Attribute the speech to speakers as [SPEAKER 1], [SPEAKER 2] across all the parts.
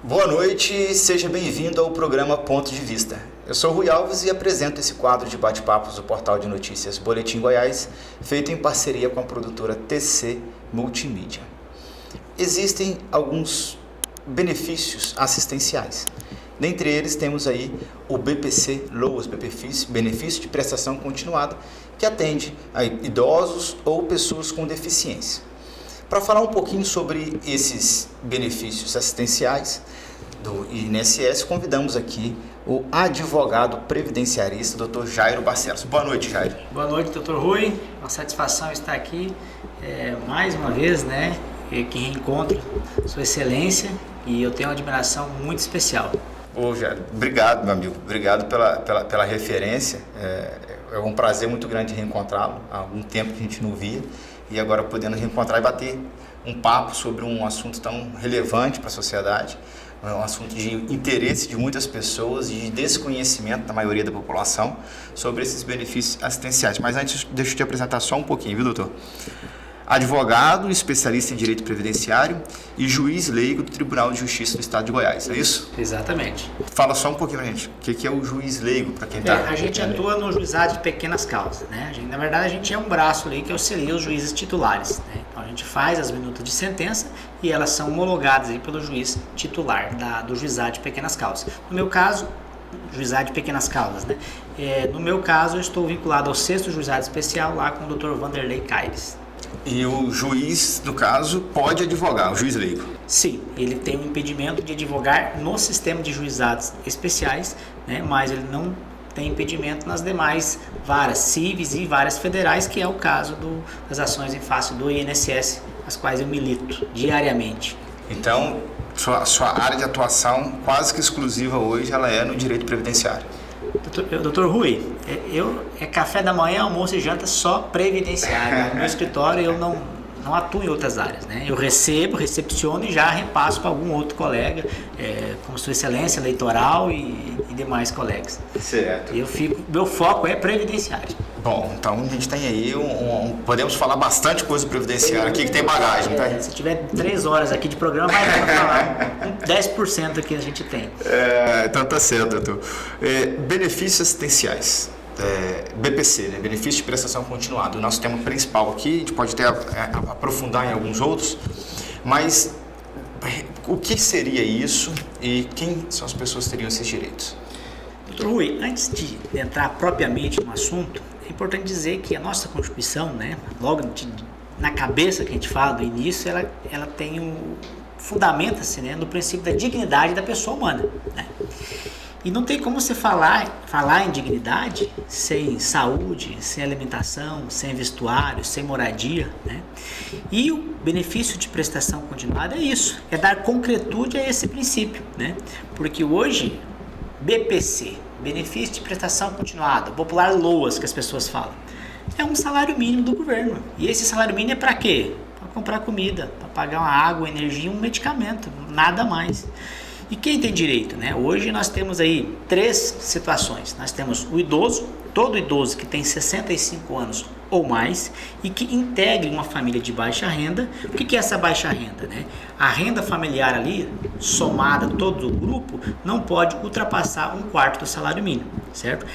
[SPEAKER 1] Boa noite, seja bem-vindo ao programa Ponto de Vista. Eu sou Rui Alves e apresento esse quadro de bate-papos do portal de notícias Boletim Goiás, feito em parceria com a produtora TC Multimídia. Existem alguns benefícios assistenciais. Dentre eles temos aí o BPC Loas, Benefício de Prestação Continuada, que atende a idosos ou pessoas com deficiência. Para falar um pouquinho sobre esses benefícios assistenciais do INSS, convidamos aqui o advogado previdenciarista, Dr. Jairo Barcelos. Boa noite, Jairo.
[SPEAKER 2] Boa noite, Dr. Rui. Uma satisfação estar aqui mais uma vez, né? Que reencontro Sua Excelência, e eu tenho uma admiração muito especial.
[SPEAKER 1] Ô, Jairo, obrigado, meu amigo. Obrigado pela referência. É um prazer muito grande reencontrá-lo. Há algum tempo que a gente não via. E agora podendo reencontrar e bater um papo sobre um assunto tão relevante para a sociedade, um assunto de interesse de muitas pessoas e de desconhecimento da maioria da população sobre esses benefícios assistenciais. Mas antes, deixa eu te apresentar só um pouquinho, viu, doutor? Advogado, especialista em direito previdenciário e juiz leigo do Tribunal de Justiça do Estado de Goiás, é isso?
[SPEAKER 2] Exatamente.
[SPEAKER 1] Fala só um pouquinho pra gente, o que é o juiz leigo, para quem está...
[SPEAKER 2] A gente atua no juizado de pequenas causas, né? Na verdade, a gente é um braço ali que auxilia os juízes titulares, né? Então, a gente faz as minutas de sentença e elas são homologadas aí pelo juiz titular do juizado de pequenas causas. No meu caso, juizado de pequenas causas, né? No meu caso, eu estou vinculado ao 6º Juizado Especial lá com o Dr. Vanderlei Caires.
[SPEAKER 1] E o juiz, no caso, pode advogar, o juiz leigo?
[SPEAKER 2] Sim, ele tem um impedimento de advogar no sistema de juizados especiais, né, mas ele não tem impedimento nas demais varas cíveis e varas federais, que é o caso das ações em face do INSS, as quais eu milito diariamente.
[SPEAKER 1] Então, sua área de atuação quase que exclusiva hoje, ela é no direito previdenciário.
[SPEAKER 2] Doutor Rui, é café da manhã, almoço e janta só previdenciário. No meu escritório eu não atuo em outras áreas, né? Eu recepciono e já repasso para algum outro colega, como Sua Excelência, eleitoral e demais colegas.
[SPEAKER 1] Certo.
[SPEAKER 2] Meu foco é previdenciário.
[SPEAKER 1] Bom, então a gente tem aí podemos falar bastante coisa previdenciária aqui que tem bagagem, tá?
[SPEAKER 2] Se tiver 3 horas aqui de programa, vai dar para falar 10% que a gente tem.
[SPEAKER 1] Então tá certo, doutor. Benefícios assistenciais. BPC, né? Benefício de Prestação Continuada. O nosso tema principal aqui, a gente pode até aprofundar em alguns outros, mas o que seria isso e quem são as pessoas que teriam esses direitos?
[SPEAKER 2] Doutor Rui, antes de entrar propriamente no assunto, é importante dizer que a nossa Constituição, né, logo na cabeça que a gente fala do início, ela tem fundamenta-se, né, no princípio da dignidade da pessoa humana, né? E não tem como você falar em dignidade sem saúde, sem alimentação, sem vestuário, sem moradia, né? E o benefício de prestação continuada é isso, é dar concretude a esse princípio, né? Porque hoje, BPC, Benefício de Prestação Continuada, popular LOAS que as pessoas falam, é um salário mínimo do governo. E esse salário mínimo é para quê? Para comprar comida, para pagar uma água, energia, um medicamento, nada mais. E quem tem direito, né? Hoje nós temos aí 3 situações. Nós temos o idoso, todo idoso que tem 65 anos ou mais e que integre uma família de baixa renda. O que é essa baixa renda, né? A renda familiar ali, somada todo o grupo, não pode ultrapassar 1/4 do salário mínimo, certo?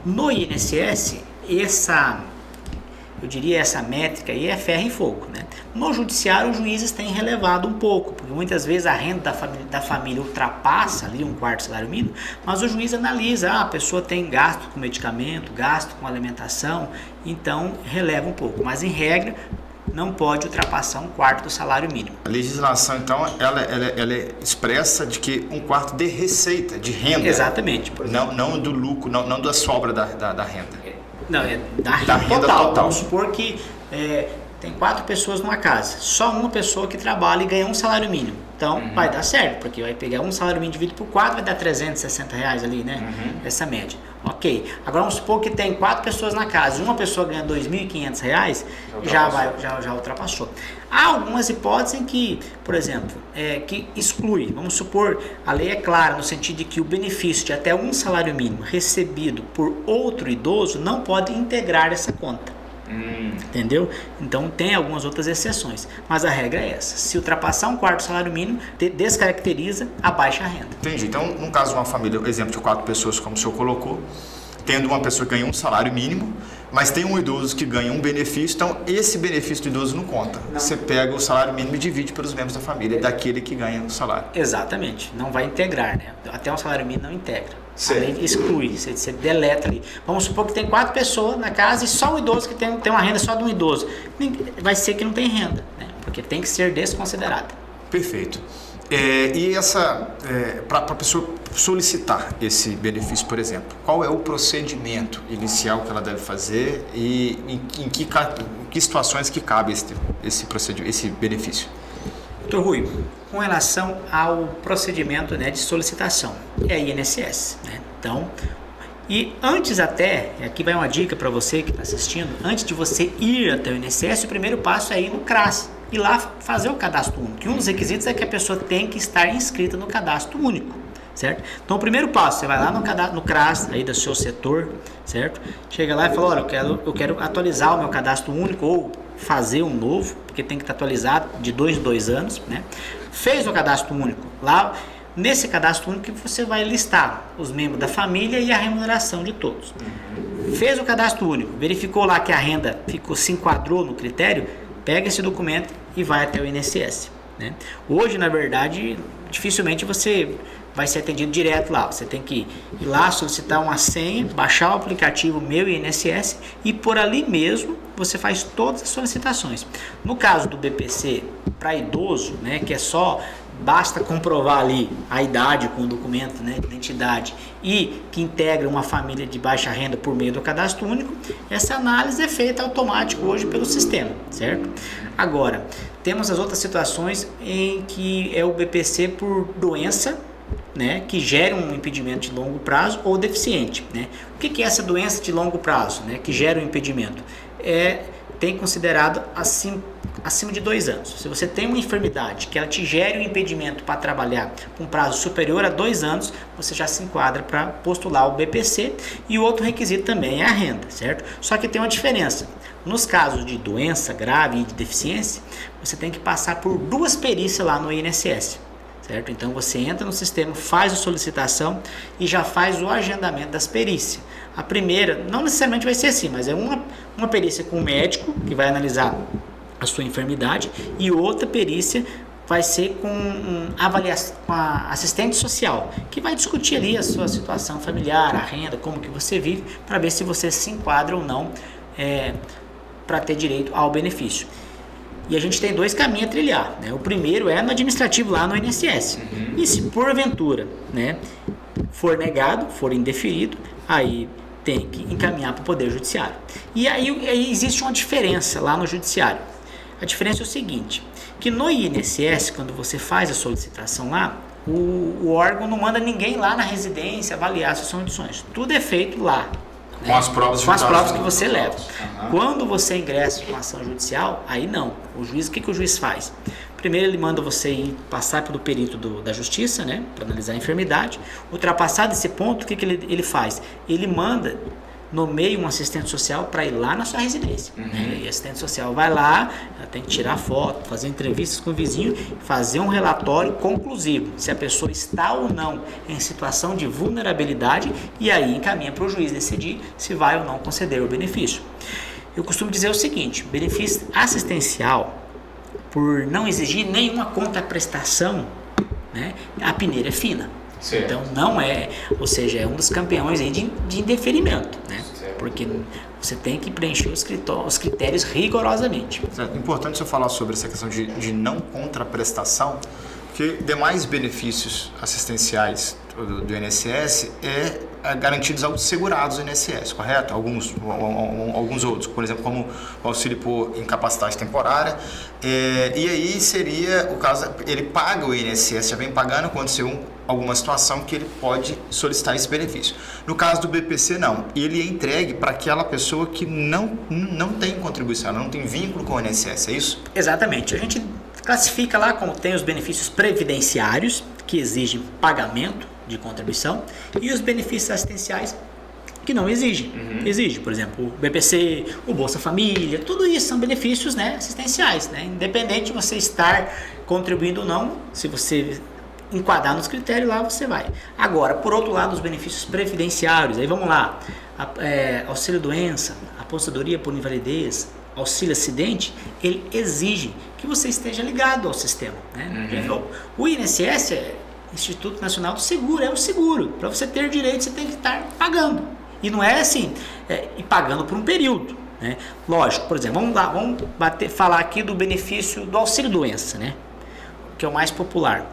[SPEAKER 2] No INSS, essa métrica aí é ferro e fogo, né? No judiciário, os juízes têm relevado um pouco, porque muitas vezes a renda da família ultrapassa ali 1/4 do salário mínimo, mas o juiz analisa, a pessoa tem gasto com medicamento, gasto com alimentação, então releva um pouco, mas em regra não pode ultrapassar 1/4 do salário mínimo.
[SPEAKER 1] A legislação, então, ela é expressa de que 1/4 de receita, de renda.
[SPEAKER 2] Exatamente.
[SPEAKER 1] Não do lucro, não da sobra da renda.
[SPEAKER 2] Não, é da renda total. Vamos supor que tem 4 pessoas numa casa, só uma pessoa que trabalha e ganha um salário mínimo. Então vai dar certo, porque vai pegar um salário mínimo dividido por 4, vai dar R$360 ali, né? Essa média. Ok. Agora vamos supor que tem 4 pessoas na casa e uma pessoa ganha R$2.500, já ultrapassou. Há algumas hipóteses em que, por exemplo, que exclui. Vamos supor, a lei é clara no sentido de que o benefício de até um salário mínimo recebido por outro idoso não pode integrar essa conta. Entendeu? Então tem algumas outras exceções, mas a regra é essa: se ultrapassar um quarto salário mínimo, descaracteriza a baixa renda.
[SPEAKER 1] Entendi. Então, no caso de uma família, exemplo de 4 pessoas, como o senhor colocou, tendo uma pessoa que ganha um salário mínimo, mas tem um idoso que ganha um benefício, então esse benefício do idoso não conta. Você pega o salário mínimo e divide pelos membros da família daquele que ganha o salário.
[SPEAKER 2] Exatamente, não vai integrar, né? Até um salário mínimo não integra.
[SPEAKER 1] Certo.
[SPEAKER 2] A lei exclui, você deleta ali. Vamos supor que tem 4 pessoas na casa e só o idoso que tem uma renda só de um idoso. Vai ser que não tem renda, né? Porque tem que ser desconsiderada.
[SPEAKER 1] Perfeito. E para a pessoa solicitar esse benefício, por exemplo, qual é o procedimento inicial que ela deve fazer e em que situações que cabe esse benefício?
[SPEAKER 2] Doutor Rui, com relação ao procedimento, né, de solicitação, é a INSS, né? Então, e antes até, aqui vai uma dica para você que está assistindo, antes de você ir até o INSS, o primeiro passo é ir no CRAS e lá fazer o cadastro único. E um dos requisitos é que a pessoa tem que estar inscrita no cadastro único, certo? Então, o primeiro passo, você vai lá no CRAS aí do seu setor, certo? Chega lá e fala: olha, eu quero atualizar o meu cadastro único ou fazer um novo, porque tem que estar atualizado de 2 em 2 anos, né? Fez o cadastro único, lá nesse cadastro único você vai listar os membros da família e a remuneração de todos. Fez o cadastro único, verificou lá que a renda se enquadrou no critério, pega esse documento e vai até o INSS, né? Hoje, na verdade, dificilmente você vai ser atendido direto lá. Você tem que ir lá, solicitar uma senha, baixar o aplicativo Meu INSS e por ali mesmo você faz todas as solicitações. No caso do BPC para idoso, né, que basta comprovar ali a idade com o documento, né, de identidade e que integra uma família de baixa renda por meio do cadastro único, essa análise é feita automático hoje pelo sistema, certo? Agora, temos as outras situações em que é o BPC por doença, né, que gera um impedimento de longo prazo ou deficiente, né? O que é essa doença de longo prazo, né, que gera um impedimento? Tem considerado acima de 2 anos. Se você tem uma enfermidade que ela te gere um impedimento para trabalhar com um prazo superior a 2 anos, você já se enquadra para postular o BPC. E o outro requisito também é a renda, certo? Só que tem uma diferença. Nos casos de doença grave e de deficiência, você tem que passar por 2 perícias lá no INSS. Certo? Então você entra no sistema, faz a solicitação e já faz o agendamento das perícias. A primeira, não necessariamente vai ser assim, mas é uma perícia com o médico, que vai analisar a sua enfermidade, e outra perícia vai ser com avaliação com a assistente social, que vai discutir ali a sua situação familiar, a renda, como que você vive, para ver se você se enquadra ou não para ter direito ao benefício. E a gente tem 2 caminhos a trilhar, né? O primeiro é no administrativo lá no INSS. E se porventura, né, for negado, for indeferido, aí tem que encaminhar para o Poder Judiciário. E aí existe uma diferença lá no Judiciário. A diferença é o seguinte, que no INSS, quando você faz a solicitação lá, o órgão não manda ninguém lá na residência avaliar suas condições. Tudo é feito lá.
[SPEAKER 1] Com as provas
[SPEAKER 2] que você leva. Quando você ingressa com ação judicial, aí não. O juiz, o que o juiz faz? Primeiro ele manda você ir passar pelo perito da justiça, né, para analisar a enfermidade. Ultrapassado esse ponto, o que ele faz? Ele nomeia um assistente social para ir lá na sua residência. Né? E o assistente social vai lá, ela tem que tirar foto, fazer entrevistas com o vizinho, fazer um relatório conclusivo, se a pessoa está ou não em situação de vulnerabilidade, e aí encaminha para o juiz decidir se vai ou não conceder o benefício. Eu costumo dizer o seguinte: benefício assistencial, por não exigir nenhuma contraprestação, né, a peneira é fina. Certo. Então não é, ou seja, é um dos campeões aí de indeferimento, né? Certo. Porque você tem que preencher os critérios rigorosamente.
[SPEAKER 1] Certo. Importante você falar sobre essa questão de não contraprestação, porque demais benefícios assistenciais do INSS garantidos aos segurados do INSS, correto? Alguns outros, por exemplo, como o auxílio por incapacidade temporária, e aí seria o caso, ele paga o INSS, já vem pagando quando alguma situação que ele pode solicitar esse benefício. No caso do BPC, não. Ele é entregue para aquela pessoa que não tem contribuição, não tem vínculo com o INSS, é isso?
[SPEAKER 2] Exatamente. A gente classifica lá como tem os benefícios previdenciários, que exigem pagamento de contribuição, e os benefícios assistenciais, que não exigem. Exige, por exemplo, o BPC, o Bolsa Família, tudo isso são benefícios, né, assistenciais, né? Independente de você estar contribuindo ou não, se você enquadrar nos critérios lá, você vai. Agora, por outro lado, os benefícios previdenciários, aí vamos lá, auxílio doença, aposentadoria por invalidez, auxílio acidente, ele exige que você esteja ligado ao sistema, né? O INSS é Instituto Nacional do Seguro, é o seguro. Para você ter direito, você tem que estar pagando. E não é assim, e pagando por um período, né? Lógico, por exemplo, vamos lá, falar aqui do benefício do auxílio doença, né? Que é o mais popular.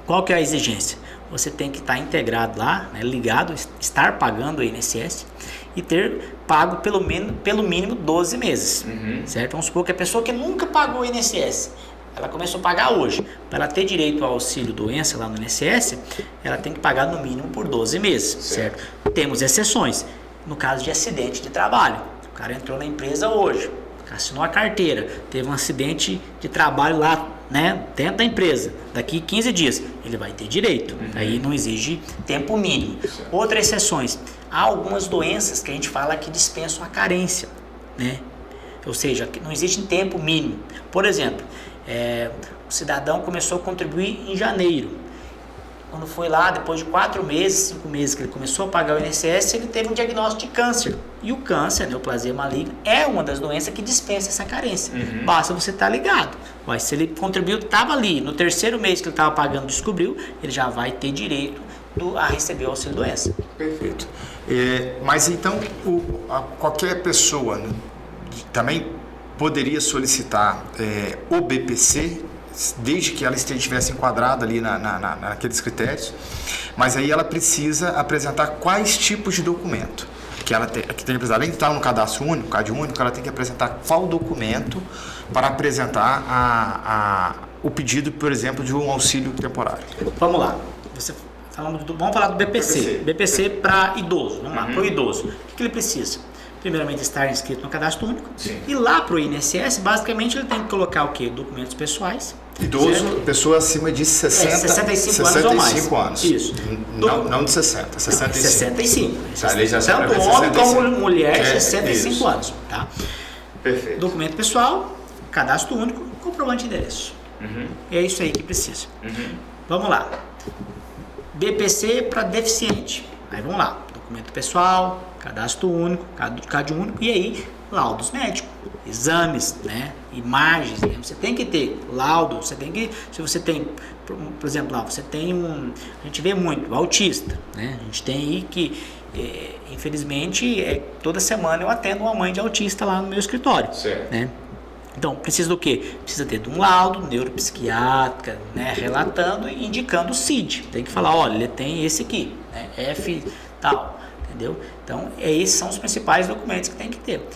[SPEAKER 2] Qual que é a exigência? Você tem que estar integrado lá, né, ligado, estar pagando o INSS e ter pago pelo mínimo 12 meses, certo? Vamos supor que a pessoa que nunca pagou o INSS, ela começou a pagar hoje. Para ela ter direito ao auxílio doença lá no INSS, ela tem que pagar no mínimo por 12 meses, certo? Temos exceções. No caso de acidente de trabalho, o cara entrou na empresa hoje, assinou a carteira, teve um acidente de trabalho lá, né, dentro da empresa, daqui 15 dias, ele vai ter direito. Aí não exige tempo mínimo. Outras exceções, há algumas doenças que a gente fala que dispensam a carência, né? Ou seja, não existe tempo mínimo. Por exemplo, o cidadão começou a contribuir em janeiro. Quando foi lá, depois de 4 meses, 5 meses que ele começou a pagar o INSS, ele teve um diagnóstico de câncer. E o câncer, neoplasia maligna, é uma das doenças que dispensa essa carência. Basta você estar ligado. Mas se ele contribuiu, estava ali, no 3º mês que ele estava pagando, descobriu, ele já vai ter direito a receber o auxílio doença.
[SPEAKER 1] Perfeito. Mas então, qualquer pessoa, né, também poderia solicitar o BPC, desde que ela estivesse enquadrada ali naqueles critérios, mas aí ela precisa apresentar quais tipos de documento que ela tem que precisar. Além de estar no cadastro único, CAD único, ela tem que apresentar qual documento para apresentar o pedido, por exemplo, de um auxílio temporário.
[SPEAKER 2] Vamos lá. Vamos falar do BPC. BPC para idoso. Vamos lá, para o idoso. O que ele precisa? Primeiramente, estar inscrito no cadastro único. Sim. E lá para o INSS, basicamente, ele tem que colocar o quê? Documentos pessoais.
[SPEAKER 1] Idoso, certo? Pessoa acima de 65
[SPEAKER 2] anos ou mais.
[SPEAKER 1] Anos.
[SPEAKER 2] Isso.
[SPEAKER 1] Não de 60, 65.
[SPEAKER 2] Tanto homem como mulher, 65 anos. Tá?
[SPEAKER 1] Perfeito.
[SPEAKER 2] Documento pessoal, cadastro único, comprovante de endereço. É isso aí que precisa. Vamos lá. BPC para deficiente. Aí vamos lá. Documento pessoal, cadastro único, CAD único, e aí laudos médicos, exames, né, imagens, né? Você tem que ter laudo, você tem que, se você tem, por exemplo, lá, você tem a gente vê muito, autista, né, a gente tem aí que, infelizmente, toda semana eu atendo uma mãe de autista lá no meu escritório, certo, né? Então, precisa do quê? Precisa ter de um laudo neuropsiquiátrica, né, relatando e indicando o CID. Tem que falar, olha, ele tem esse aqui, né, F tal, entendeu? Então, esses são os principais documentos que tem que ter.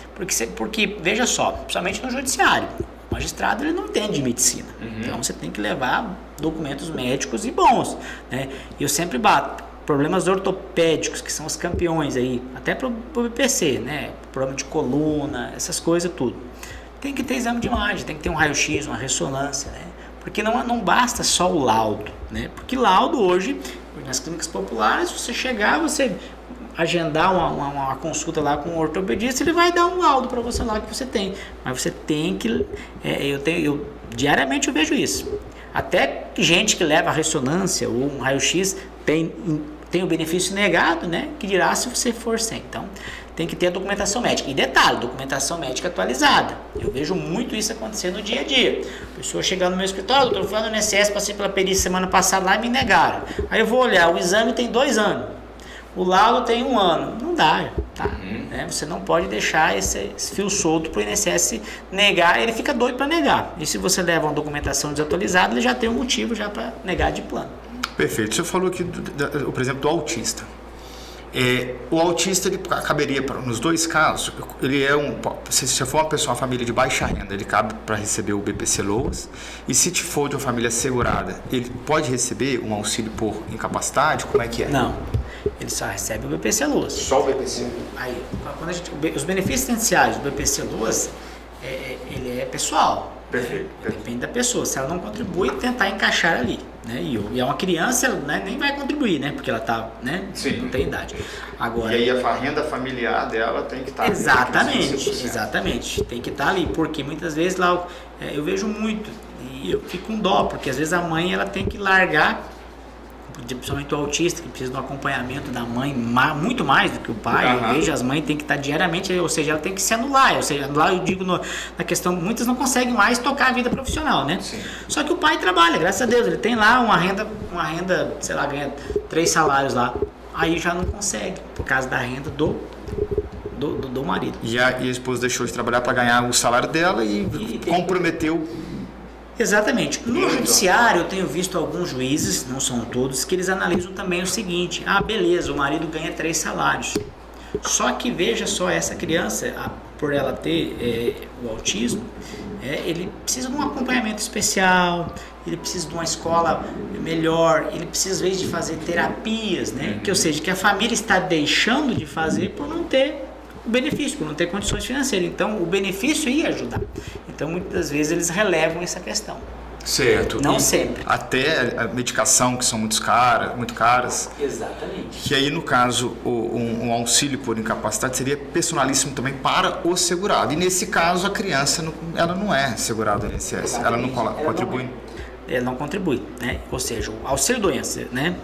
[SPEAKER 2] Porque veja só, principalmente no judiciário, o magistrado ele não entende de medicina. Então, você tem que levar documentos médicos e bons, né? E eu sempre bato. Problemas ortopédicos, que são os campeões aí, até para o BPC, né? Problema de coluna, essas coisas tudo. Tem que ter exame de imagem, tem que ter um raio-x, uma ressonância, né? Porque não basta só o laudo, né? Porque laudo hoje, nas clínicas populares, você chegar, você agendar uma consulta lá com um ortopedista, ele vai dar um laudo para você lá que você tem. Mas você tem que... diariamente eu vejo isso. Até gente que leva a ressonância ou um raio-x tem o benefício negado, né? Que dirá se você for sem. Então, tem que ter a documentação médica. E detalhe, documentação médica atualizada. Eu vejo muito isso acontecer no dia a dia. A pessoa chegando no meu escritório, doutor, fui lá no INSS, passei pela perícia semana passada lá e me negaram. Aí eu vou olhar, o exame tem 2 anos. O laudo tem 1 ano. Não dá, tá? Né? Você não pode deixar esse fio solto para o INSS negar. Ele fica doido para negar. E se você leva uma documentação desatualizada, ele já tem um motivo já para negar de plano.
[SPEAKER 1] Perfeito. Você falou aqui, por exemplo, do autista. O autista, ele caberia nos 2 casos. Ele se for uma família de baixa renda, ele cabe para receber o BPC Loas. E se for de uma família segurada, ele pode receber um auxílio por incapacidade? Como é que é?
[SPEAKER 2] Não, ele só recebe o BPC Loas.
[SPEAKER 1] Só o BPC?
[SPEAKER 2] Aí, os benefícios essenciais do BPC Loas, ele é pessoal.
[SPEAKER 1] Perfeito.
[SPEAKER 2] Depende da pessoa. Se ela não contribui, tentar encaixar ali. Né? E é uma criança, ela, né, nem vai contribuir, né? Porque ela tá, né?
[SPEAKER 1] Sim.
[SPEAKER 2] Não tem idade. Agora,
[SPEAKER 1] E aí a renda familiar dela tem que estar...
[SPEAKER 2] Exatamente. Tem que estar ali. Porque muitas vezes lá eu vejo muito. E eu fico com dó, porque às vezes a mãe ela tem que largar, principalmente o autista, que precisa do acompanhamento da mãe muito mais do que o pai. Eu vejo as mães têm que estar diariamente, ou seja, ela tem que se anular. Ou seja, anular eu digo na questão, muitas não conseguem mais tocar a vida profissional, né?
[SPEAKER 1] Sim.
[SPEAKER 2] Só que o pai trabalha, graças a Deus, ele tem lá uma renda, sei lá, ganha 3 salários lá. Aí já não consegue, por causa da renda do marido.
[SPEAKER 1] E a esposa deixou de trabalhar para ganhar o salário dela e comprometeu.
[SPEAKER 2] Exatamente. No judiciário eu tenho visto alguns juízes, não são todos, que eles analisam também o seguinte: beleza, o marido ganha 3 salários. Só que veja só, essa criança, por ela ter o autismo, ele precisa de um acompanhamento especial, ele precisa de uma escola melhor, ele precisa às vezes de fazer terapias, né? Que, ou seja, que a família está deixando de fazer por não ter o benefício, por não ter condições financeiras. Então o benefício ia ajudar. Então muitas vezes eles relevam essa questão.
[SPEAKER 1] Certo.
[SPEAKER 2] Não sempre.
[SPEAKER 1] Até a medicação, que são muito caras.
[SPEAKER 2] Exatamente.
[SPEAKER 1] Que aí, no caso, um auxílio por incapacidade seria personalíssimo também para o segurado. E nesse caso, a criança ela não é segurada no INSS. Ela não contribui.
[SPEAKER 2] Ela não contribui, né? Ou seja, o auxílio doença, né?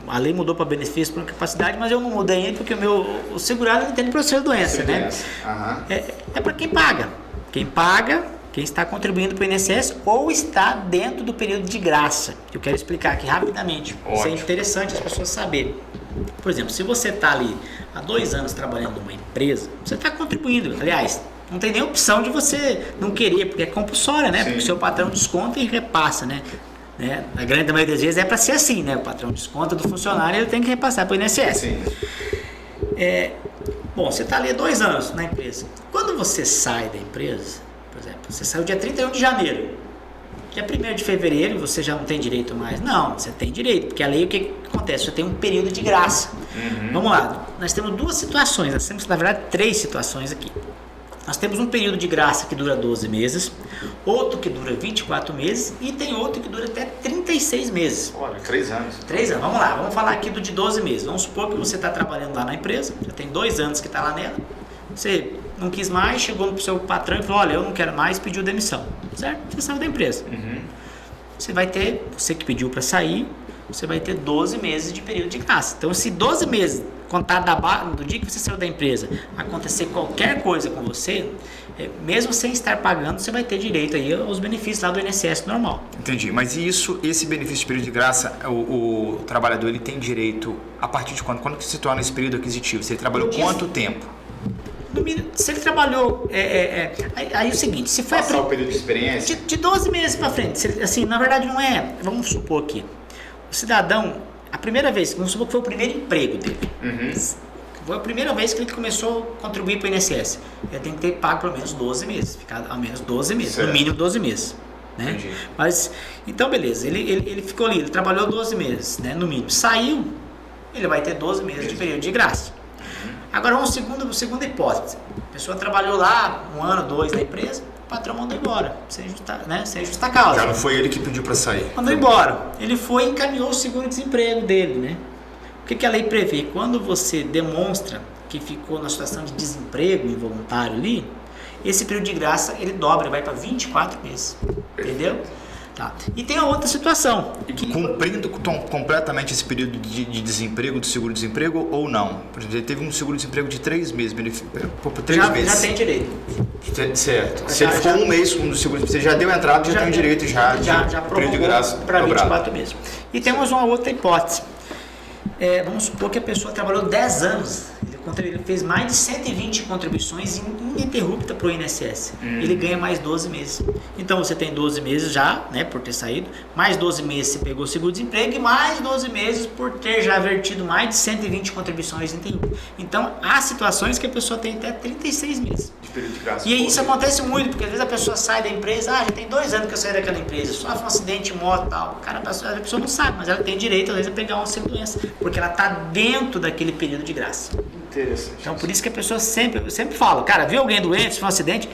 [SPEAKER 2] A lei mudou para benefício por incapacidade, mas eu não mudei ainda porque o segurado entende para o auxílio doença, né? É para quem paga. Quem paga, quem está contribuindo para o INSS ou está dentro do período de graça. Eu quero explicar aqui rapidamente. Isso é interessante as pessoas saberem. Por exemplo, se você está ali há 2 anos trabalhando numa empresa, você está contribuindo. Aliás, não tem nem opção de você não querer, porque é compulsória, né? Sim. Porque o seu patrão desconta e repassa, né? A grande maioria das vezes é para ser assim, né? O patrão desconta do funcionário e ele tem que repassar para o INSS. Sim. Bom, você está ali há 2 anos na empresa. Quando você sai da empresa, por exemplo, você saiu dia 31 de janeiro. Dia 1º de fevereiro você já não tem direito mais. Não, você tem direito, porque a lei, o que acontece? Você tem um período de graça. Vamos lá, nós temos 2 situações, nós temos na verdade 3 situações aqui. Nós temos um período de graça que dura 12 meses, outro que dura 24 meses e tem outro que dura até 36 meses.
[SPEAKER 1] Olha, 3 anos.
[SPEAKER 2] 3 anos, vamos lá, vamos falar aqui do de 12 meses. Vamos supor que você está trabalhando lá na empresa, já tem 2 anos que está lá nela, você não quis mais, chegou no seu patrão e falou: olha, eu não quero mais, pediu demissão, certo? Você saiu da empresa. Você que pediu para sair, você vai ter 12 meses de período de graça. Então, se 12 meses, contado do dia que você saiu da empresa, acontecer qualquer coisa com você, mesmo sem estar pagando, você vai ter direito aí aos benefícios lá do INSS normal.
[SPEAKER 1] Entendi, mas esse benefício de período de graça, o trabalhador ele tem direito a partir de quando? Quando que se torna esse período aquisitivo? Se ele trabalhou quanto tempo?
[SPEAKER 2] Se ele trabalhou, aí é o seguinte, se foi
[SPEAKER 1] passar o período de experiência?
[SPEAKER 2] De 12 meses para frente, assim, na verdade não é, vamos supor aqui, o cidadão, a primeira vez, vamos supor que foi o primeiro emprego dele, foi a primeira vez que ele começou a contribuir para o INSS, ele tem que ter pago pelo menos 12 meses, ficar ao menos 12 meses, certo. No mínimo 12 meses. Né? Entendi. Mas, então beleza, ele ficou ali, ele trabalhou 12 meses, né, no mínimo, saiu, ele vai ter 12 meses de período de graça. Agora uma segunda hipótese, a pessoa trabalhou lá 1 ano, 2 na empresa, o patrão mandou embora, sem justa causa.
[SPEAKER 1] Já não foi ele que pediu para sair.
[SPEAKER 2] Mandou embora, ele foi e encaminhou o seguro-desemprego dele, né? O que a lei prevê? Quando você demonstra que ficou na situação de desemprego involuntário ali, esse período de graça ele dobra, vai para 24 meses, entendeu? Tá. E tem a outra situação.
[SPEAKER 1] Cumprindo completamente esse período de desemprego, do seguro-desemprego ou não? Por exemplo, ele teve um seguro-desemprego de 3 meses, por 3 meses.
[SPEAKER 2] Já tem direito.
[SPEAKER 1] Certo. Se ele ficou 1 mês com o seguro-desemprego, você já deu entrada, já tem o direito de período de graça
[SPEAKER 2] para 24 meses. E temos uma outra hipótese. Vamos supor que a pessoa trabalhou 10 anos. Ele fez mais de 120 contribuições ininterruptas para o INSS. Ele ganha mais 12 meses. Então você tem 12 meses já, né, por ter saído, mais 12 meses você pegou o seguro-desemprego e mais 12 meses por ter já vertido mais de 120 contribuições ininterruptas. Então há situações que a pessoa tem até 36 meses. E isso acontece muito, porque às vezes a pessoa sai da empresa, já tem 2 anos que eu saí daquela empresa, sofre um acidente de moto e tal. Cara, a pessoa não sabe, mas ela tem direito às vezes a pegar uma doença, porque ela está dentro daquele período de graça.
[SPEAKER 1] Interessante.
[SPEAKER 2] Então por isso que a pessoa sempre fala, cara, viu alguém doente, se for um acidente,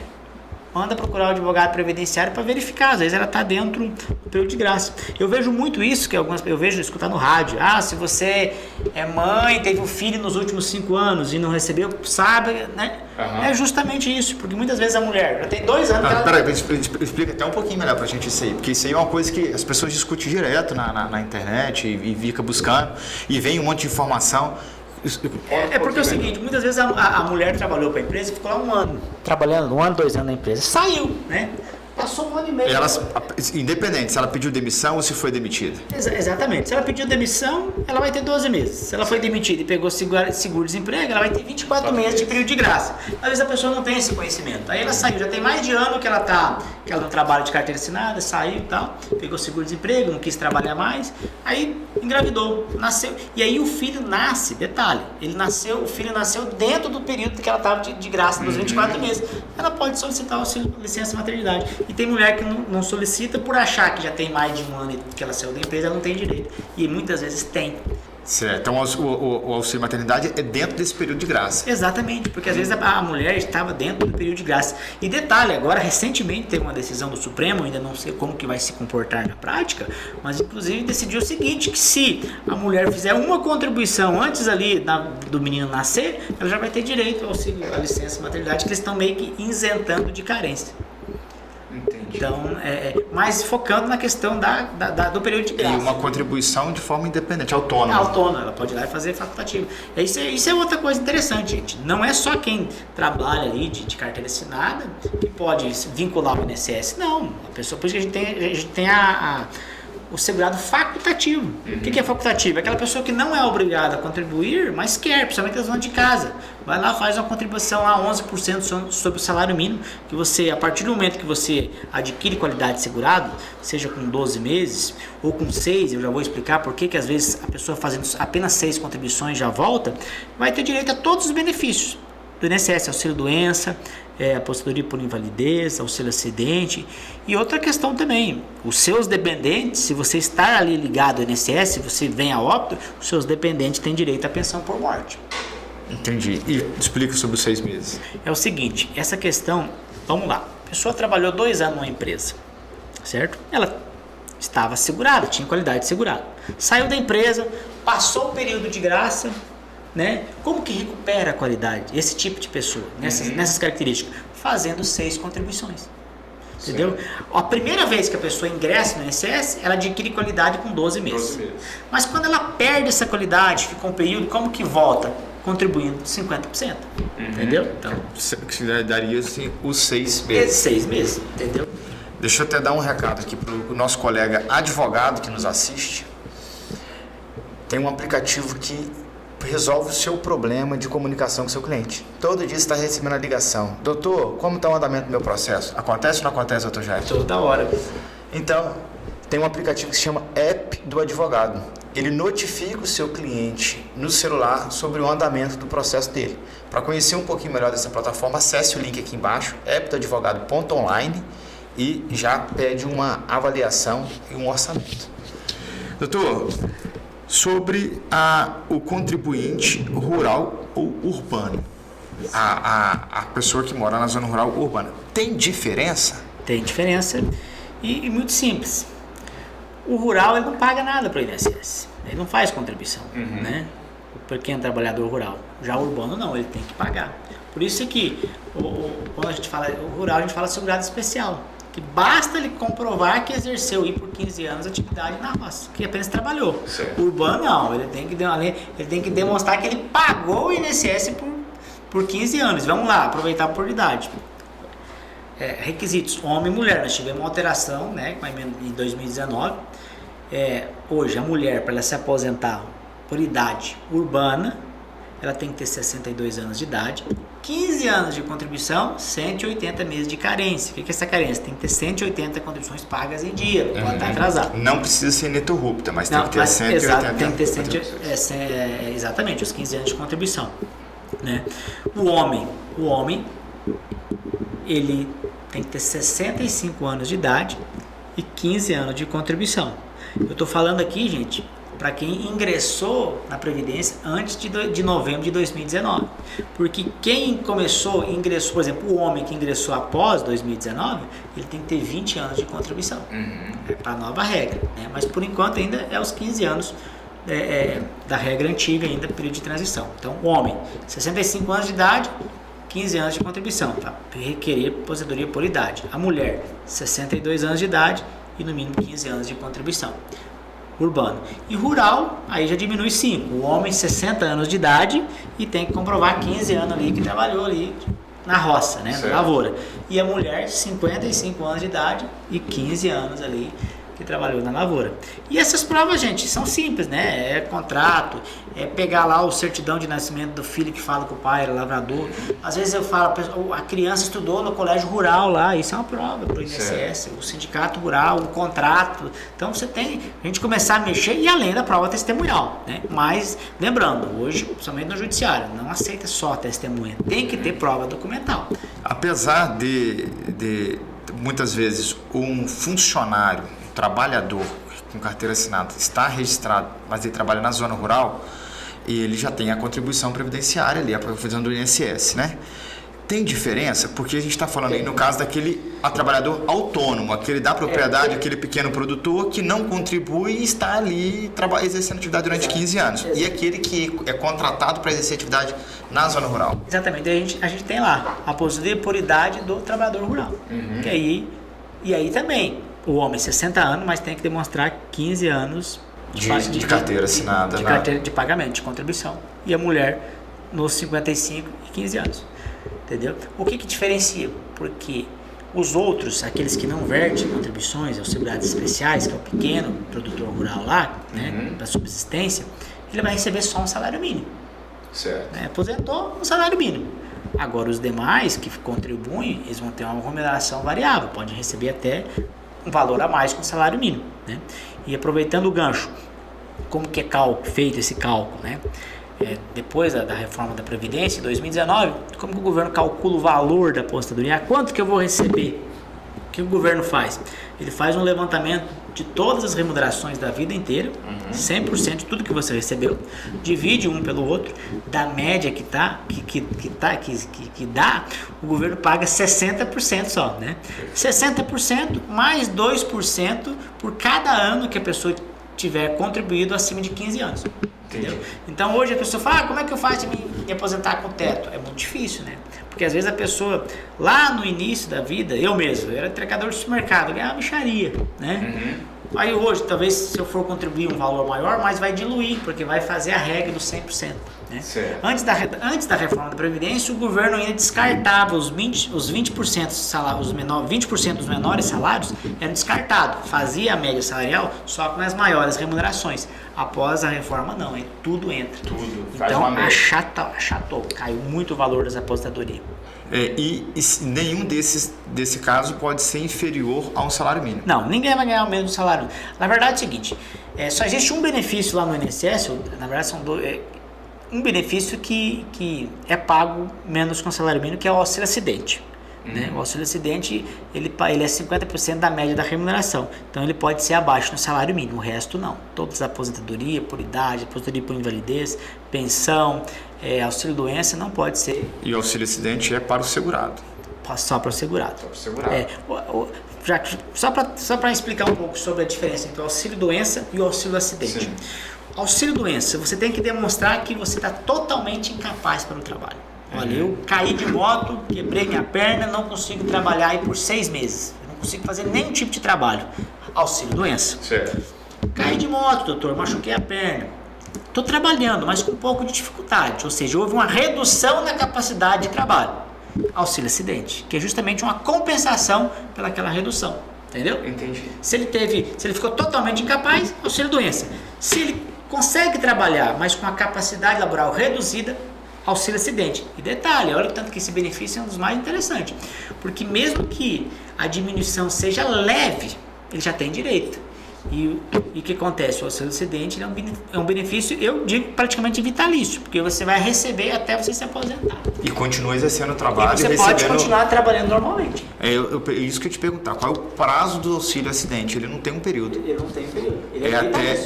[SPEAKER 2] manda procurar o advogado previdenciário para verificar, às vezes ela está dentro do período de graça. Eu vejo muito isso, que eu vejo escutar no rádio, se você é mãe, teve um filho nos últimos 5 anos e não recebeu, sabe, né? É justamente isso, porque muitas vezes a mulher já tem 2 anos que ela...
[SPEAKER 1] Peraí, explica até um pouquinho melhor pra gente isso aí, porque isso aí é uma coisa que as pessoas discutem direto na internet e fica buscando, e vem um monte de informação.
[SPEAKER 2] Porque é o seguinte, muitas vezes a mulher trabalhou para a empresa e ficou lá 1 ano, trabalhando 1 ano, 2 anos na empresa, saiu, né? Passou 1 ano e meio.
[SPEAKER 1] Independente se ela pediu demissão ou se foi demitida.
[SPEAKER 2] Exatamente. Se ela pediu demissão, ela vai ter 12 meses. Se ela foi demitida e pegou seguro-desemprego, ela vai ter 24 meses de período de graça. Às vezes a pessoa não tem esse conhecimento. Aí ela saiu, já tem mais de ano que ela não trabalha de carteira assinada, saiu e tal, pegou seguro-desemprego, não quis trabalhar mais, aí engravidou, nasceu. E aí o filho nasce, detalhe, o filho nasceu dentro do período que ela estava de graça, dos 24 meses. Ela pode solicitar o auxílio licença maternidade. E tem mulher que não solicita por achar que já tem mais de 1 ano que ela saiu da empresa, ela não tem direito. E muitas vezes tem.
[SPEAKER 1] Certo. Então o auxílio maternidade é dentro desse período de graça.
[SPEAKER 2] Exatamente, porque às vezes a mulher estava dentro do período de graça. E detalhe, agora recentemente teve uma decisão do Supremo, ainda não sei como que vai se comportar na prática, mas inclusive decidiu o seguinte, que se a mulher fizer uma contribuição antes ali do menino nascer, ela já vai ter direito ao auxílio, à licença maternidade, que eles estão meio que isentando de carência.
[SPEAKER 1] Entendi.
[SPEAKER 2] Então, mas focando na questão do período de graça.
[SPEAKER 1] E uma contribuição de forma independente, autônoma.
[SPEAKER 2] Autônoma, ela pode ir lá e fazer facultativo. Isso é outra coisa interessante, gente. Não é só quem trabalha ali de carteira assinada que pode se vincular ao INSS. Não, a pessoa, por isso que a gente tem o segurado facultativo. O que é facultativo? É aquela pessoa que não é obrigada a contribuir, mas quer, principalmente as donas de casa. Vai lá, faz uma contribuição lá, 11% sobre o salário mínimo, que você, a partir do momento que você adquire qualidade de segurado, seja com 12 meses ou com 6, eu já vou explicar por que às vezes a pessoa fazendo apenas 6 contribuições já volta, vai ter direito a todos os benefícios do INSS, auxílio doença, aposentadoria por invalidez, auxílio acidente. E outra questão também, os seus dependentes, se você estar ali ligado ao INSS, se você vem a óbito, os seus dependentes têm direito à pensão por morte.
[SPEAKER 1] Entendi. E explica sobre os 6 meses.
[SPEAKER 2] É o seguinte, essa questão, vamos lá, a pessoa trabalhou 2 anos numa empresa, certo? Ela estava segurada, tinha qualidade de segurado. Saiu da empresa, passou o período de graça, né? Como que recupera a qualidade? Esse tipo de pessoa, nessas características, fazendo 6 contribuições. Entendeu? A primeira vez que a pessoa ingressa no INSS, ela adquire qualidade com 12 meses. Mas quando ela perde essa qualidade, fica um período, como que volta? Contribuindo 50%. Entendeu? Então,
[SPEAKER 1] que daria assim, os 6
[SPEAKER 2] meses. 6 meses, entendeu?
[SPEAKER 1] Deixa eu até dar um recado aqui para o nosso colega advogado que nos assiste. Tem um aplicativo que resolve o seu problema de comunicação com o seu cliente. Todo dia você está recebendo a ligação. Doutor, como está o andamento do meu processo? Acontece ou não acontece, doutor Jair?
[SPEAKER 2] Toda hora.
[SPEAKER 1] Então, tem um aplicativo que se chama App do Advogado. Ele notifica o seu cliente no celular sobre o andamento do processo dele. Para conhecer um pouquinho melhor dessa plataforma, acesse o link aqui embaixo, appdoadvogado.online, e já pede uma avaliação e um orçamento. Doutor, sobre o contribuinte rural ou urbano, a pessoa que mora na zona rural ou urbana, tem diferença?
[SPEAKER 2] Tem diferença e muito simples. O rural ele não paga nada para o INSS, ele não faz contribuição, né? Para quem é trabalhador rural. Já o urbano não, ele tem que pagar. Por isso que quando a gente fala o rural, a gente fala segurado especial, que basta ele comprovar que exerceu por 15 anos atividade na roça, que apenas trabalhou. Certo. O urbano não, ele tem que demonstrar que ele pagou o INSS por 15 anos. Vamos lá, aproveitar por idade. Requisitos, homem e mulher. Nós tivemos uma alteração, né, em 2019. Hoje, a mulher, para ela se aposentar por idade urbana, ela tem que ter 62 anos de idade, 15 anos de contribuição, 180 meses de carência. O que é essa carência? Tem que ter 180 contribuições pagas em dia, pode estar atrasado.
[SPEAKER 1] Não precisa ser ininterrupta, mas tem que ter 180.
[SPEAKER 2] Exato, tem que ter exatamente, os 15 anos de contribuição. Né? O homem, ele tem que ter 65 anos de idade e 15 anos de contribuição. Eu estou falando aqui, gente, para quem ingressou na Previdência antes de novembro de 2019. Porque quem ingressou, por exemplo, o homem que ingressou após 2019, ele tem que ter 20 anos de contribuição para a nova regra, né? Mas por enquanto ainda é os 15 anos da regra antiga, ainda período de transição. Então, o homem, 65 anos de idade, 15 anos de contribuição, para requerer aposentadoria por idade. A mulher, 62 anos de idade e no mínimo 15 anos de contribuição. Urbano. E rural, aí já diminui 5. O homem, 60 anos de idade e tem que comprovar 15 anos ali que trabalhou ali na roça, né, na lavoura. E a mulher, 55 anos de idade e 15 anos ali que trabalhou na lavoura. E essas provas, gente, são simples, né? É contrato, é pegar lá o certidão de nascimento do filho que fala que o pai era lavrador. Às vezes eu falo, a criança estudou no colégio rural lá, isso é uma prova para o INSS, o sindicato rural, o contrato. Então você tem a gente começar a mexer e além da prova testemunhal, né? Mas lembrando, hoje, principalmente no judiciário, não aceita só testemunha, tem que ter prova documental.
[SPEAKER 1] Apesar de muitas vezes um funcionário, trabalhador com carteira assinada está registrado, mas ele trabalha na zona rural, e ele já tem a contribuição previdenciária ali, a provisão do INSS, né? Tem diferença? Porque a gente está falando aí no caso daquele trabalhador autônomo, aquele da propriedade, aquele pequeno produtor que não contribui e está ali exercendo atividade durante 15 anos. E aquele que é contratado para exercer atividade na zona rural.
[SPEAKER 2] Exatamente. A gente tem lá a aposentadoria por idade do trabalhador rural. E aí também, o homem 60 anos, mas tem que demonstrar 15 anos
[SPEAKER 1] de carteira assinada.
[SPEAKER 2] De carteira de pagamento, de contribuição. E a mulher nos 55 e 15 anos. Entendeu? O que diferencia? Porque os outros, aqueles que não vertem contribuições, auxiliares especiais, que é o pequeno produtor rural lá, né, da subsistência, ele vai receber só um salário mínimo.
[SPEAKER 1] Certo.
[SPEAKER 2] Né? Aposentou, um salário mínimo. Agora, os demais que contribuem, eles vão ter uma remuneração variável, podem receber até um valor a mais que o salário mínimo. Né? E aproveitando o gancho, como que é feito esse cálculo, né? Depois da reforma da Previdência, em 2019, como que o governo calcula o valor da aposentadoria? Quanto que eu vou receber? O que o governo faz? Ele faz um levantamento de todas as remunerações da vida inteira, 100% de tudo que você recebeu, divide um pelo outro, da média que dá, o governo paga 60% só, né? 60% mais 2% por cada ano que a pessoa tiver contribuído acima de 15 anos. Entendeu? Então hoje a pessoa fala, como é que eu faço de me aposentar com teto? É muito difícil, né? Porque às vezes a pessoa, lá no início da vida, eu mesmo, eu era entregador de supermercado, ganhava mixaria, né? Aí hoje, talvez se eu for contribuir um valor maior, mas vai diluir, porque vai fazer a regra do 100%. Né? Antes da reforma da Previdência, o governo ainda descartava os 20% dos salários, 20% dos menores salários eram descartados, fazia a média salarial só com as maiores remunerações. Após a reforma, não, aí tudo entra. Então achatou, caiu muito o valor das aposentadorias.
[SPEAKER 1] E nenhum desse caso pode ser inferior a um salário mínimo.
[SPEAKER 2] Não, ninguém vai ganhar o mesmo salário. Na verdade é o seguinte, só existe um benefício lá no INSS, na verdade são um benefício que é pago menos com o salário mínimo, que é o auxílio acidente. Né? O auxílio acidente ele é 50% da média da remuneração, então ele pode ser abaixo no salário mínimo, o resto não. Todas a aposentadoria por idade, aposentadoria por invalidez, pensão, auxílio doença não pode ser.
[SPEAKER 1] E o auxílio acidente é para o segurado?
[SPEAKER 2] Só para o segurado. Só para explicar um pouco sobre a diferença entre o auxílio doença e o auxílio acidente.
[SPEAKER 1] Sim.
[SPEAKER 2] Auxílio doença, você tem que demonstrar que você está totalmente incapaz para o trabalho. Olha, eu caí de moto, quebrei minha perna, não consigo trabalhar aí por 6 meses. Eu não consigo fazer nenhum tipo de trabalho. Auxílio doença.
[SPEAKER 1] Certo.
[SPEAKER 2] Caí de moto, doutor, machuquei a perna. Estou trabalhando, mas com um pouco de dificuldade. Ou seja, houve uma redução na capacidade de trabalho. Auxílio acidente, que é justamente uma compensação pelaquela redução. Entendeu?
[SPEAKER 1] Entendi.
[SPEAKER 2] Se ele ficou totalmente incapaz, auxílio doença. Se ele consegue trabalhar, mas com a capacidade laboral reduzida, auxílio acidente. E detalhe, olha o tanto que esse benefício é um dos mais interessantes, porque mesmo que a diminuição seja leve, ele já tem direito. E o que acontece? O auxílio acidente é um benefício, eu digo, praticamente vitalício, porque você vai receber até você se aposentar.
[SPEAKER 1] E continua exercendo o trabalho.
[SPEAKER 2] E você pode continuar trabalhando normalmente.
[SPEAKER 1] Isso que eu te perguntar, qual é o prazo do auxílio acidente? Ele não tem um período.
[SPEAKER 2] Ele não tem um período.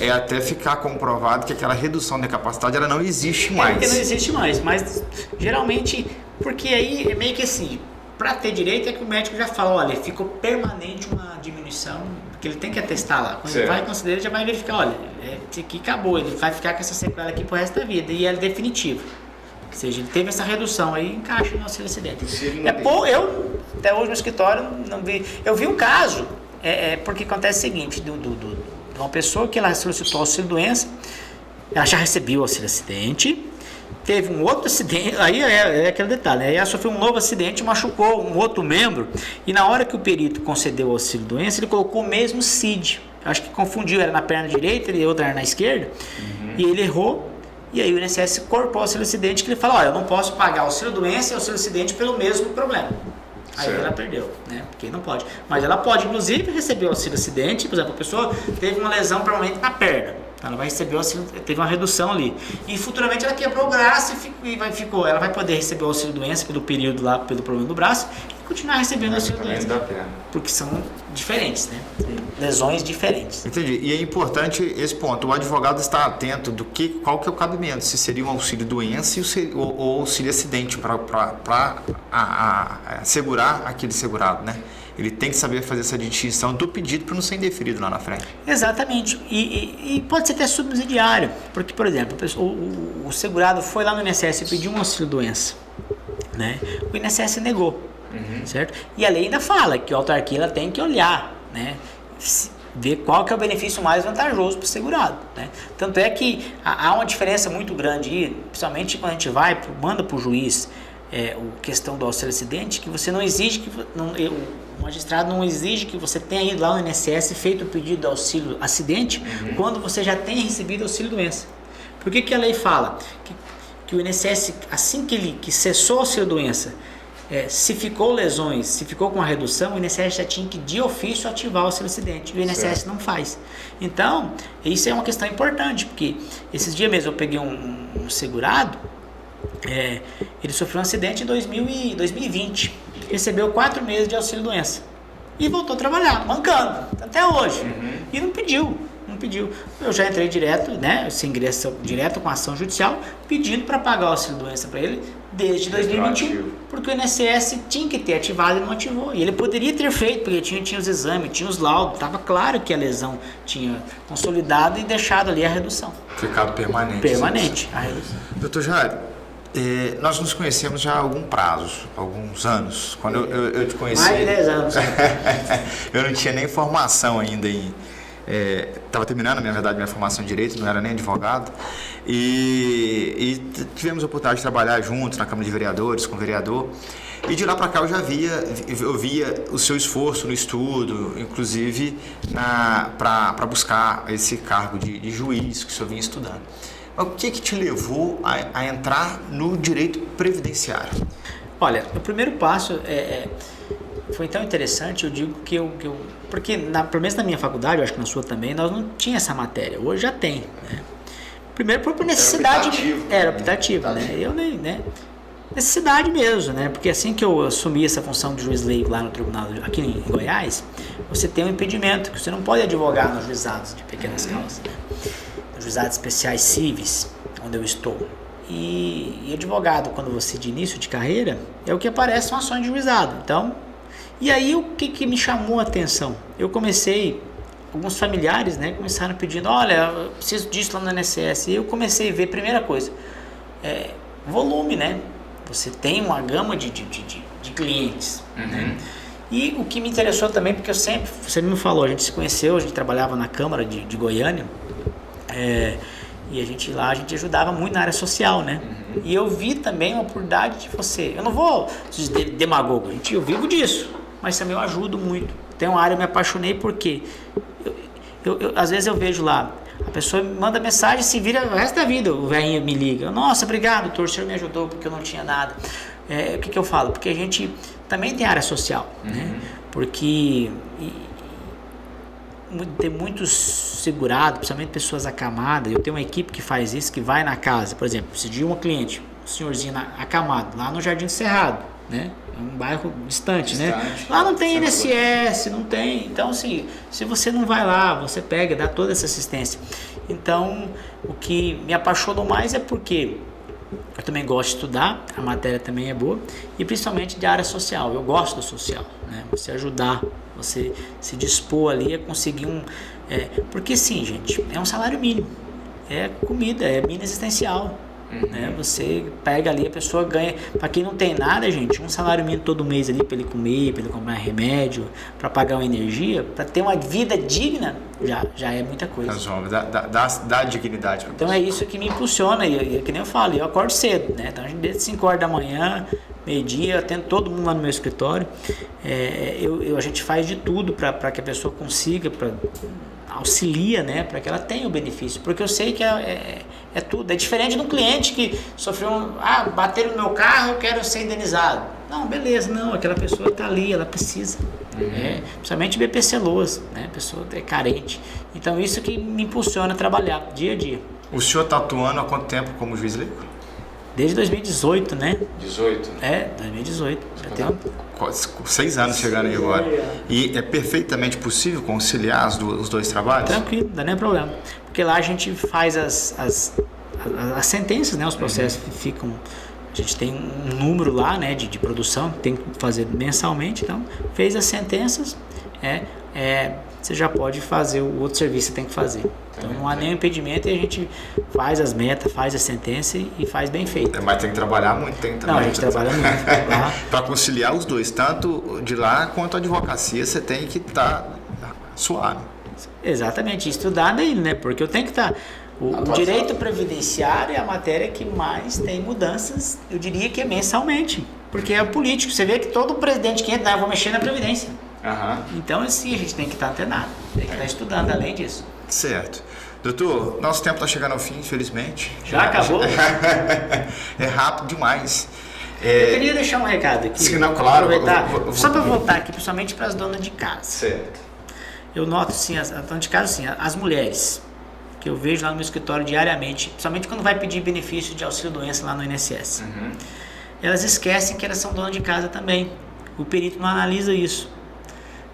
[SPEAKER 1] É até ficar comprovado que aquela redução da capacidade ela não existe mais.
[SPEAKER 2] Porque não existe mais, mas geralmente, porque aí é meio que assim, para ter direito é que o médico já fala, olha, ficou permanente uma diminuição, porque ele tem que atestar lá. Quando ele vai considerar, ele já vai verificar, olha, isso aqui acabou, ele vai ficar com essa sequela aqui pro resto da vida, e é definitivo. Ou seja, ele teve essa redução aí, encaixa no auxílio acidente. Eu, até hoje no escritório, não vi. Eu vi um caso, porque acontece o seguinte, de uma pessoa que ela solicitou auxílio doença, ela já recebeu o auxílio acidente, teve um outro acidente, aí é aquele detalhe, né? Aí ela sofreu um novo acidente, machucou um outro membro, e na hora que o perito concedeu o auxílio doença, ele colocou o mesmo CID. Acho que confundiu, era na perna direita e outra era na esquerda, e ele errou, e aí o INSS cortou o auxílio acidente, que ele falou, olha, eu não posso pagar auxílio doença e auxílio acidente pelo mesmo problema. Aí ela perdeu, né? Porque não pode. Mas ela pode, inclusive, receber o auxílio acidente, por exemplo, a pessoa teve uma lesão permanente na perna. Ela vai receber o auxílio, teve uma redução ali. E futuramente ela quebrou o braço ela vai poder receber o auxílio doença pelo período lá, pelo problema do braço, e continuar recebendo o auxílio doença. Porque são diferentes, né? Lesões diferentes.
[SPEAKER 1] Entendi. E é importante esse ponto. O advogado está atento qual que é o cabimento, se seria um auxílio doença ou auxílio acidente para assegurar aquele segurado, né? Ele tem que saber fazer essa distinção do pedido para não ser indeferido lá na frente.
[SPEAKER 2] Exatamente. E pode ser até subsidiário. Porque, por exemplo, o segurado foi lá no INSS e pediu um auxílio-doença, né? O INSS negou, certo? E a lei ainda fala que a autarquia ela tem que olhar, né? Ver qual que é o benefício mais vantajoso para o segurado, né? Tanto é que há uma diferença muito grande aí, principalmente quando a gente manda para o juiz a questão do auxílio acidente, que você não exige o magistrado não exige que você tenha ido lá no INSS feito o pedido de auxílio acidente quando você já tenha recebido auxílio doença. Por que a lei fala? Que o INSS, assim que cessou o auxílio doença, se ficou lesões, se ficou com uma redução, o INSS já tinha que de ofício ativar o auxílio acidente. O INSS não faz. Então, isso é uma questão importante, porque esses dias mesmo eu peguei um segurado, ele sofreu um acidente em 2020, recebeu 4 meses de auxílio doença e voltou a trabalhar, mancando, até hoje, e não pediu. Eu já entrei direto, né, se ingressa direto com a ação judicial, pedindo para pagar o auxílio doença para ele desde 2021, porque o INSS tinha que ter ativado e não ativou, e ele poderia ter feito, porque tinha os exames, tinha os laudos, estava claro que a lesão tinha consolidado e deixado ali a redução.
[SPEAKER 1] Ficado permanente.
[SPEAKER 2] Permanente, a redução.
[SPEAKER 1] Doutor Jair, nós nos conhecemos já há alguns anos. Quando eu te conheci...
[SPEAKER 2] Mais de 10 anos.
[SPEAKER 1] Eu não tinha nem formação ainda estava terminando, na verdade, minha formação em Direito, não era nem advogado. E tivemos a oportunidade de trabalhar juntos na Câmara de Vereadores, com o vereador. E de lá para cá eu via o seu esforço no estudo, inclusive para buscar esse cargo de juiz que o senhor vinha estudando. Mas o que te levou a entrar no direito previdenciário?
[SPEAKER 2] Olha, o primeiro passo foi tão interessante, eu digo porque pelo menos na minha faculdade, eu acho que na sua também, nós não tinha essa matéria, hoje já tem, né? Primeiro por necessidade, era optativo, né? Eu nem, né? Necessidade mesmo, né? Porque assim que eu assumi essa função de juiz leigo lá no tribunal aqui em Goiás, você tem um impedimento, que você não pode advogar nos juizados de pequenas causas, né? Nos juizados especiais cíveis, onde eu estou. E advogado, quando você de início de carreira, é o que aparece são ações de juizado. Então, e aí o que me chamou a atenção? Eu comecei, alguns familiares, né, começaram pedindo, olha, eu preciso disso lá no INSS. E eu comecei a ver, primeira coisa, volume, né? Você tem uma gama de clientes, né? E o que me interessou também, porque você me falou, a gente se conheceu, a gente trabalhava na Câmara de Goiânia, e a gente ajudava muito na área social, né? E eu vi também uma oportunidade de você, eu não vou dizer demagogo, eu vivo disso, mas também eu ajudo muito. Tem uma área, eu me apaixonei porque às vezes eu vejo lá, a pessoa me manda mensagem, se vira o resto da vida, o velhinho me liga, nossa, obrigado, doutor, o senhor me ajudou porque eu não tinha nada. O que eu falo? Porque a gente também tem área social, né? Porque tem muitos segurados, principalmente pessoas acamadas. Eu tenho uma equipe que faz isso, que vai na casa, por exemplo, se de uma cliente, um senhorzinho acamado, lá no Jardim do Cerrado, né? É um bairro distante, né? Lá não tem INSS, não tem. Então, assim, se você não vai lá, você pega, dá toda essa assistência. Então, o que me apaixonou mais é porque eu também gosto de estudar, a matéria também é boa, e principalmente de área social. Eu gosto do social, né? Você ajudar, você se dispor ali a conseguir porque sim, gente, é um salário mínimo, é comida, é mínimo existencial. Né? Você pega ali, a pessoa ganha, para quem não tem nada, gente, um salário mínimo todo mês ali para ele comer, para ele comprar remédio, para pagar uma energia, para ter uma vida digna, já é muita coisa.
[SPEAKER 1] Resolve, dá dignidade.
[SPEAKER 2] Então é isso que me impulsiona, e que nem eu falo, eu acordo cedo, né? Então a gente desde 5 horas da manhã, meio-dia, eu atendo todo mundo lá no meu escritório, a gente faz de tudo para que a pessoa consiga, auxilia, né, para que ela tenha o benefício, porque eu sei que é tudo, é diferente de um cliente que sofreu bateram no meu carro, eu quero ser indenizado. Não, beleza, não, aquela pessoa está ali, ela precisa, principalmente BPC Loas, né, a pessoa é carente, então isso que me impulsiona a trabalhar dia a dia.
[SPEAKER 1] O senhor está atuando há quanto tempo como juiz leigo?
[SPEAKER 2] Desde 2018, né?
[SPEAKER 1] 18?
[SPEAKER 2] 2018. Já tem
[SPEAKER 1] 6 anos chegando aí agora. E é perfeitamente possível conciliar os dois trabalhos?
[SPEAKER 2] Tranquilo, não dá nem problema. Porque lá a gente faz as sentenças, né? Os processos ficam... A gente tem um número lá, né? De produção, que tem que fazer mensalmente. Então, fez as sentenças, você já pode fazer o outro serviço que você tem que fazer. Então não há nenhum impedimento e a gente faz as metas, faz a sentença e faz bem feito.
[SPEAKER 1] Mas tem que trabalhar muito,
[SPEAKER 2] Não, a gente trabalha muito.
[SPEAKER 1] Para conciliar os dois, tanto de lá quanto a advocacia, você tem que estar suave.
[SPEAKER 2] Exatamente, estudar nele, né? Porque eu tenho que estar... O direito previdenciário é a matéria que mais tem mudanças, eu diria que é mensalmente. Porque é político, você vê que todo presidente que entra, eu vou mexer na Previdência. Então, assim, a gente tem que estar antenado, tem que estar estudando além disso.
[SPEAKER 1] Certo. Doutor, nosso tempo está chegando ao fim, infelizmente.
[SPEAKER 2] Já acabou?
[SPEAKER 1] É rápido demais.
[SPEAKER 2] Eu queria deixar um recado aqui.
[SPEAKER 1] Sim, não, claro.
[SPEAKER 2] Só para voltar aqui, principalmente para as donas de casa.
[SPEAKER 1] Certo.
[SPEAKER 2] Eu noto, sim, as donas de casa, sim, as mulheres, que eu vejo lá no meu escritório diariamente, principalmente quando vai pedir benefício de auxílio-doença lá no INSS. Elas esquecem que elas são donas de casa também. O perito não analisa isso.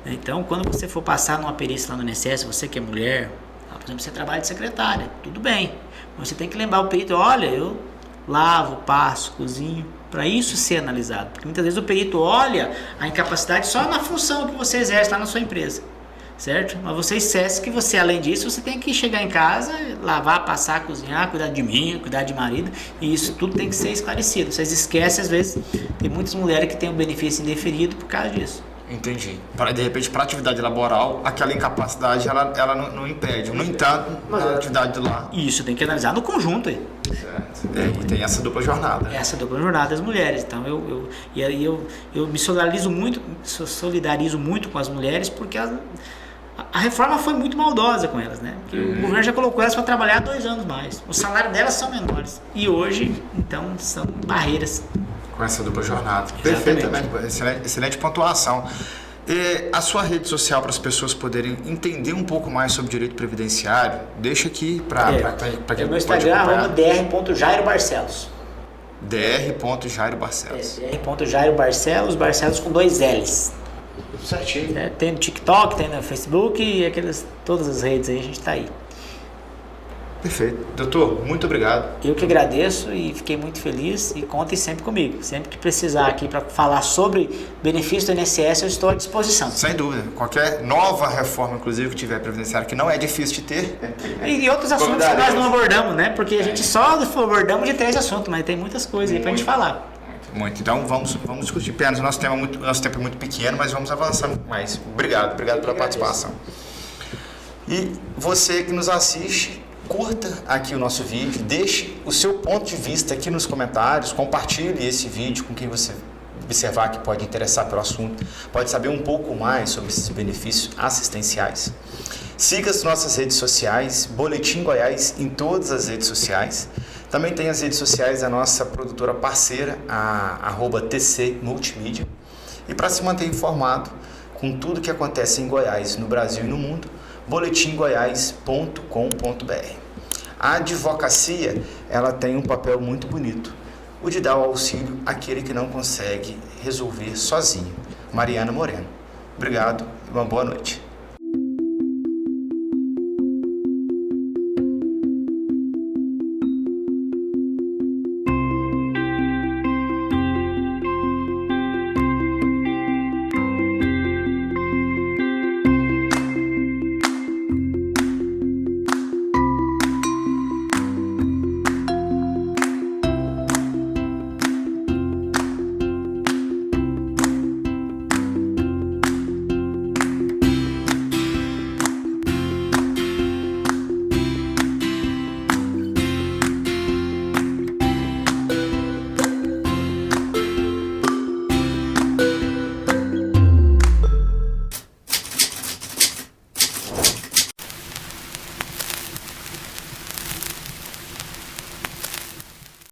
[SPEAKER 2] Então, quando você for passar numa perícia lá no INSS, você que é mulher, por exemplo, você trabalha de secretária, tudo bem. Mas você tem que lembrar o perito, olha, eu lavo, passo, cozinho, para isso ser analisado. Porque muitas vezes o perito olha a incapacidade só na função que você exerce lá na sua empresa. Certo? Mas você esquece que você, além disso, você tem que chegar em casa, lavar, passar, cozinhar, cuidar de mim, cuidar de marido, e isso tudo tem que ser esclarecido. Vocês esquecem, às vezes, tem muitas mulheres que têm um benefício indeferido por causa disso.
[SPEAKER 1] Entendi. De repente, para a atividade laboral, aquela incapacidade ela não impede. No entanto, na atividade de lá...
[SPEAKER 2] Isso, tem que analisar no conjunto aí.
[SPEAKER 1] Certo. Tem essa dupla jornada.
[SPEAKER 2] Essa dupla jornada das mulheres. Então, eu me solidarizo muito com as mulheres, porque a reforma foi muito maldosa com elas, né? Porque o governo já colocou elas para trabalhar 2 anos mais. O salário delas são menores. E hoje, então, são barreiras.
[SPEAKER 1] Com essa dupla jornada.
[SPEAKER 2] Exatamente.
[SPEAKER 1] Perfeitamente. Excelente pontuação. E a sua rede social para as pessoas poderem entender um pouco mais sobre direito previdenciário, deixa aqui para quem
[SPEAKER 2] meu Instagram é dr.jairobarcelos.
[SPEAKER 1] dr.jairobarcelos.
[SPEAKER 2] dr.jairobarcelos, Barcelos com 2 L's.
[SPEAKER 1] Certinho.
[SPEAKER 2] Tem no TikTok, tem no Facebook e todas as redes aí, a gente está aí.
[SPEAKER 1] Perfeito. Doutor, muito obrigado.
[SPEAKER 2] Eu que agradeço e fiquei muito feliz e contem sempre comigo. Sempre que precisar aqui para falar sobre benefício do INSS, eu estou à disposição.
[SPEAKER 1] Sem dúvida. Qualquer nova reforma, inclusive, que tiver previdenciária, que não é difícil de ter.
[SPEAKER 2] E outros assuntos que nós não abordamos, né? Porque a gente só abordamos de 3 assuntos, mas tem muitas coisas aí para a gente falar.
[SPEAKER 1] Muito. Então vamos discutir apenas. Nosso tempo é muito pequeno, mas vamos avançar mais. Obrigado pela participação. E você que nos assiste, curta aqui o nosso vídeo, deixe o seu ponto de vista aqui nos comentários, compartilhe esse vídeo com quem você observar que pode interessar pelo assunto, pode saber um pouco mais sobre esses benefícios assistenciais. Siga as nossas redes sociais, Boletim Goiás em todas as redes sociais. Também tem as redes sociais da nossa produtora parceira, a @TC Multimídia. E para se manter informado com tudo que acontece em Goiás, no Brasil e no mundo, boletimgoiás.com.br. A advocacia, ela tem um papel muito bonito, o de dar o auxílio àquele que não consegue resolver sozinho. Mariana Moreno. Obrigado e uma boa noite.